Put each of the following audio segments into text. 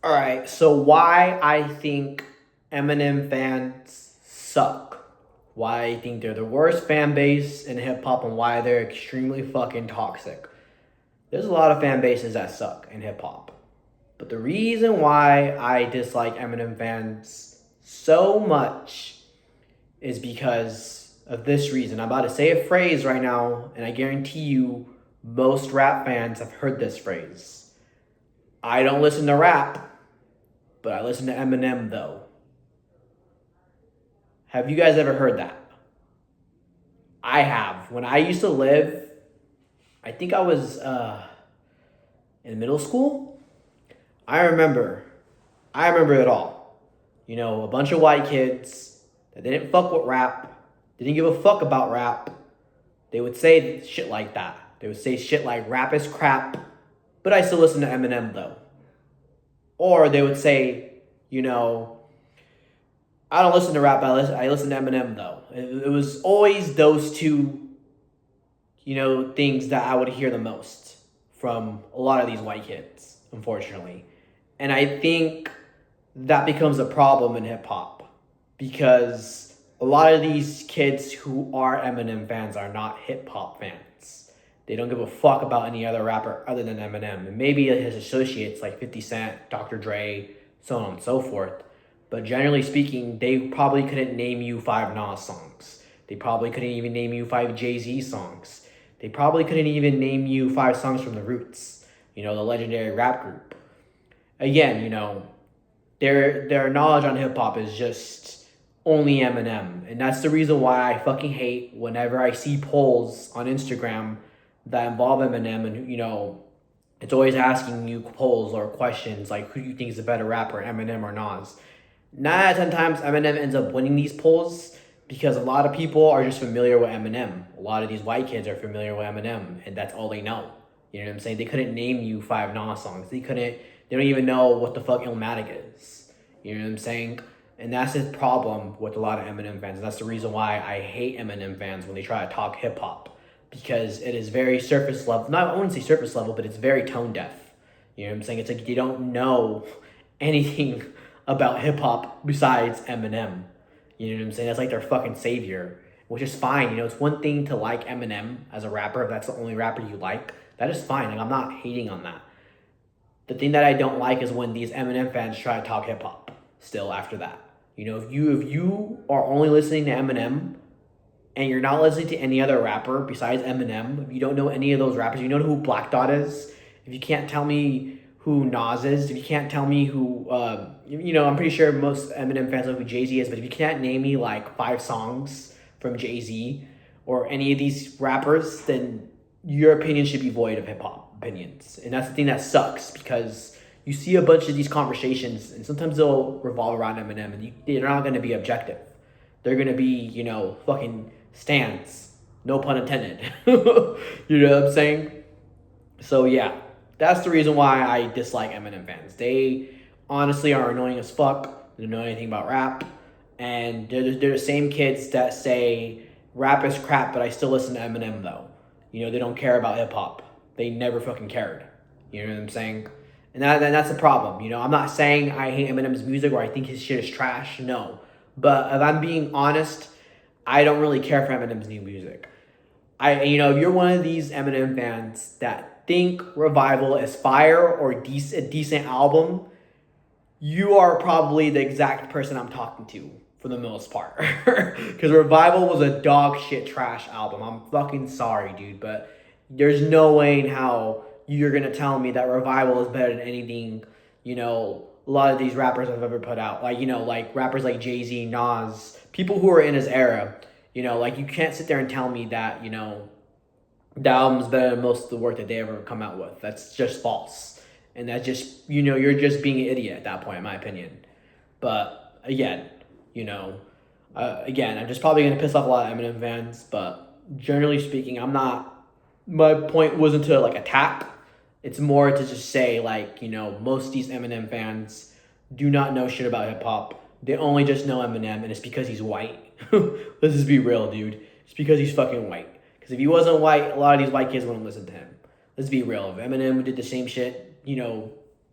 All right, so why I think Eminem fans suck. Why I think they're the worst fan base in hip hop and why they're extremely fucking toxic. There's a lot of fan bases that suck in hip hop. But the reason why I dislike Eminem fans so much is because of this reason. I'm about to say a phrase right now, and I guarantee you most rap fans have heard this phrase. I don't listen to rap, but I listen to Eminem though. Have you guys ever heard that? I have. When I used to live, I think I was in middle school. I remember. I remember it all. You know, a bunch of white kids that didn't fuck with rap, didn't give a fuck about rap. They would say shit like that. They would say shit like rap is crap, but I still listen to Eminem though. Or they would say, you know, I don't listen to rap. I listen to Eminem though. It was always those two, things that I would hear the most from a lot of these white kids, unfortunately. And I think that becomes a problem in hip hop because a lot of these kids who are Eminem fans are not hip hop fans. They don't give a fuck about any other rapper other than Eminem. And maybe his associates like 50 Cent, Dr. Dre, so on and so forth. But generally speaking, they probably couldn't name you five Nas songs. They probably couldn't even name you five Jay-Z songs. They probably couldn't even name you five songs from The Roots, the legendary rap group. Again, their knowledge on hip hop is just only Eminem. And that's the reason why I fucking hate whenever I see polls on Instagram that involve Eminem and, it's always asking you polls or questions like who do you think is a better rapper, Eminem or Nas? 9 out of 10 times, Eminem ends up winning these polls because a lot of people are just familiar with Eminem. A lot of these white kids are familiar with Eminem, and that's all they know. You know what I'm saying? They couldn't name you five Nas songs. They don't even know what the fuck Illmatic is. You know what I'm saying? And that's the problem with a lot of Eminem fans. And that's the reason why I hate Eminem fans when they try to talk hip hop. Because it is very surface level. Not, I wouldn't say surface level, but it's very tone deaf. You know what I'm saying? It's like they don't know anything about hip hop besides Eminem. You know what I'm saying? That's like their fucking savior, which is fine. It's one thing to like Eminem as a rapper if that's the only rapper you like. That is fine. Like I'm not hating on that. The thing that I don't like is when these Eminem fans try to talk hip hop still after that. If you are only listening to Eminem and you're not listening to any other rapper besides Eminem, if you don't know any of those rappers, you know who Black Dot is, if you can't tell me who Nas is, if you can't tell me who, I'm pretty sure most Eminem fans know who Jay-Z is, but if you can't name me like five songs from Jay-Z or any of these rappers, then your opinion should be void of hip hop opinions. And that's the thing that sucks because you see a bunch of these conversations and sometimes they'll revolve around Eminem and they're not going to be objective. They're going to be, fucking stands. No pun intended. You know what I'm saying? So yeah, that's the reason why I dislike Eminem fans. They honestly are annoying as fuck. They don't know anything about rap. And they're the same kids that say rap is crap, but I still listen to Eminem though. They don't care about hip hop. They never fucking cared. You know what I'm saying? And that's the problem. I'm not saying I hate Eminem's music or I think his shit is trash. No. But if I'm being honest, I don't really care for Eminem's new music. If you're one of these Eminem fans that think Revival is fire or a decent album, you are probably the exact person I'm talking to for the most part. Because Revival was a dog shit trash album. I'm fucking sorry, dude, but there's no way in how you're gonna tell me that Revival is better than anything, a lot of these rappers have ever put out. Like rappers like Jay-Z, Nas, people who are in his era. Like you can't sit there and tell me that, the album's better than most of the work that they ever come out with. That's just false. And that's just, you're just being an idiot at that point, in my opinion. But again, I'm just probably going to piss off a lot of Eminem fans. But generally speaking, my point wasn't to like attack. It's more to just say like, most of these Eminem fans do not know shit about hip hop. They only just know Eminem and it's because he's white. Let's just be real, dude. It's because he's fucking white. Because if he wasn't white, a lot of these white kids wouldn't listen to him. Let's be real. If Eminem did the same shit,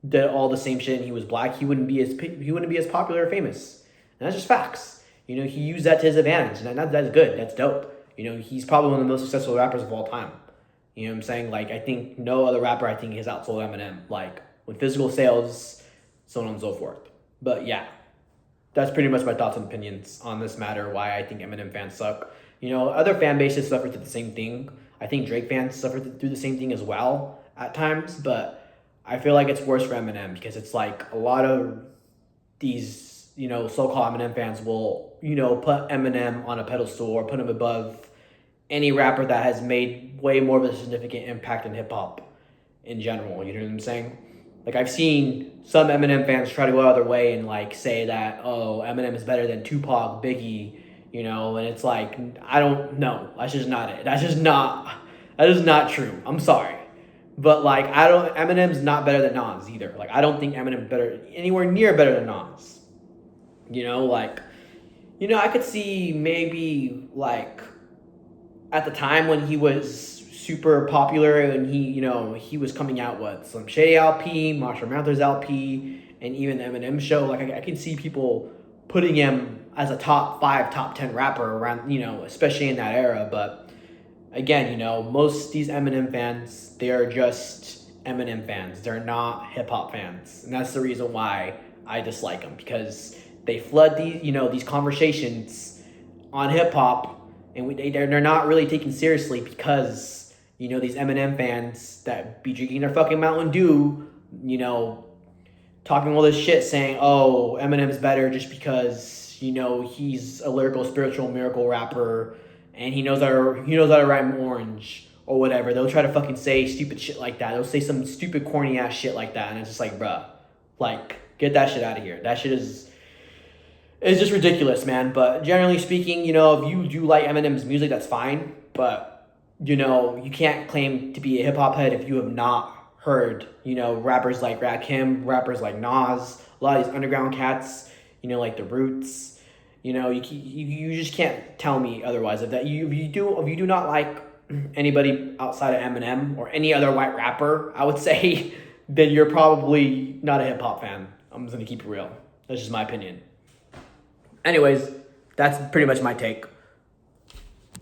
did all the same shit and he was black, he wouldn't be as popular or famous. And that's just facts. You know, he used that to his advantage, and that's good. That's dope. You know, he's probably one of the most successful rappers of all time. You know what I'm saying? Like, I think no other rapper, I think, has outsold Eminem. Like, with physical sales, so on and so forth. But yeah, that's pretty much my thoughts and opinions on this matter, why I think Eminem fans suck. You know, other fan bases suffer through the same thing. I think Drake fans suffer through the same thing as well at times, but I feel like it's worse for Eminem because it's like a lot of these, you know, so-called Eminem fans will, you know, put Eminem on a pedestal or put him above any rapper that has made way more of a significant impact in hip-hop in general. You know what I'm saying? Like, I've seen some Eminem fans try to go out of their way and, like, say that, oh, Eminem is better than Tupac, Biggie, you know, and it's like, I don't know. That's just not it. That is not true. I'm sorry. But, like, Eminem's not better than Nas either. Like, I don't think Eminem's anywhere near better than Nas. You know, like, you know, I could see maybe, like, at the time when he was super popular and he, you know, he was coming out with Slim Shady LP, Marshall Mathers LP, and even the Eminem show. Like, I can see people putting him as a top 5, top 10 rapper around, you know, especially in that era. But again, you know, most these Eminem fans, they are just Eminem fans. They're not hip hop fans, and that's the reason why I dislike them, because they flood these, you know, these conversations on hip hop, and they're not really taken seriously because, you know, these Eminem fans that be drinking their fucking Mountain Dew, you know, talking all this shit saying, oh, Eminem's better just because, you know, he's a lyrical, spiritual, miracle rapper and he knows how to rhyme orange or whatever. They'll try to fucking say stupid shit like that. They'll say some stupid, corny ass shit like that, and it's just like, bruh, like, get that shit out of here. That shit is just ridiculous, man. But generally speaking, you know, if you do like Eminem's music, that's fine. But, you know, you can't claim to be a hip-hop head if you have not heard, you know, rappers like Rakim, rappers like Nas, a lot of these underground cats, you know, like The Roots. You know, you just can't tell me otherwise. If you do not like anybody outside of Eminem or any other white rapper, I would say, then you're probably not a hip-hop fan. I'm just going to keep it real. That's just my opinion. Anyways, that's pretty much my take.